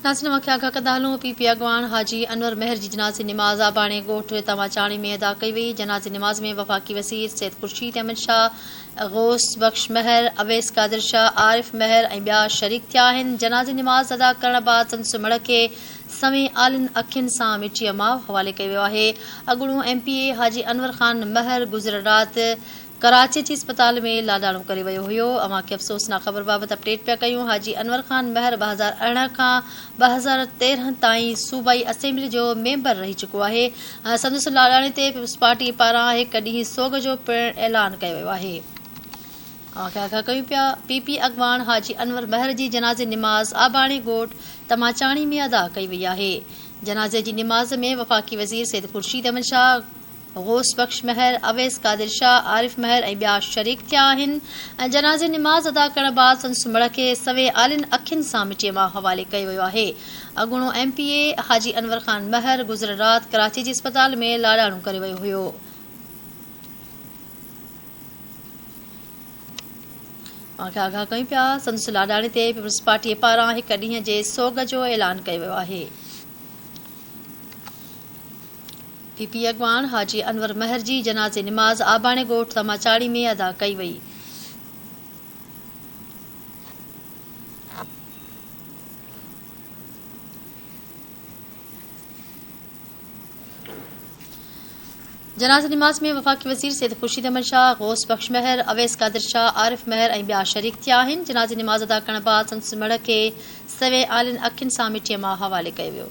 नाज़रीन खे आगाह कंदा हलूं। पीपी अॻवान हाजी अनवर महर जी जनाज़े निमाज़ आबाणे ॻोठ तमाचाणी में अदा कई वई। जनाज़े निमाज़ में वफ़ाक़ी वज़ीर सैयद खुर्शीद अहमद शाह, गौस बख्श महर, अवैस कादिर शाह, आरिफ महर ऐं ॿिया शरीक थिया आहिनि। जनाज़े निमाज़ अदा करण बाद संदसि मिड़ खे सवें आलिन अखियुनि सां मिटीअ मां हवाले कयो वियो आहे। अॻूणो MPA हाजी अनवर ख़ान महर गुज़िरियल राति कराची जी अस्पताल में लाॾाणो करे वियो हुयो। अव्हांखे अफ़सोसनाक ख़बर बाबति अपडेट पिया कयूं। हाजी अनवर ख़ान महर 2018 खां 2013 ताईं सूबाई असेंबली जो मेंबर रही चुको आहे। संदसि लाॾाणे ते पीपल्स पार्टी पारां हिकु ॾींहुं सोग जो पिणु ऐलान कयो वियो आहे। आगाह कयूं पिया। पीपी अॻवान हाजी अनवर महर जी जनाज़े निमाज़ आबाणे ॻोठ तमाचाणी में अदा कई वई आहे। जनाज़े जी निमाज़ में वफ़ाक़ी वज़ीर सैयद खुर्शीद अहमद शाह, गौस बख्श महर, अवैस कादिर शाह, आरिफ महर ऐं ॿिया शरीक थिया आहिनि। जनाज़े निमाज़ अदा करण बाद संदसि मिड़ खे सवें आलिन अखियुनि सां मिटीअ मां हवाले कयो वियो आहे। अॻूणो MPA हाजी अनवर ख़ान महर गुज़िरियल राति कराची जी अस्पताल में लाॾाणो करे वियो हुयो। आगाह कयूं पिया। संदसि लाॾाणे ते पीपल्स पार्टीअ पारां हिकु ॾींहं जे सोग जो ऐलान कयो वियो आहे। पीपी अॻवान हाजी अनवर महर जी जनाज़े निमाज़ आबाणे ॻोठ तमाचाणी में अदा कई वई। जनाज़े निमाज़ में वफ़ाक़ी वज़ीर सैयद खुर्शीद अहमद शाह, गौस बख्श महर, अवैस कादिर शाह, आरिफ महर ऐं ॿिया शरीक थिया आहिनि। जनाज़े निमाज़ अदा करण बाद संदसि मिड़ खे सवें आलिन अखियुनि सां मिटीअ मां हवाले कयो वियो।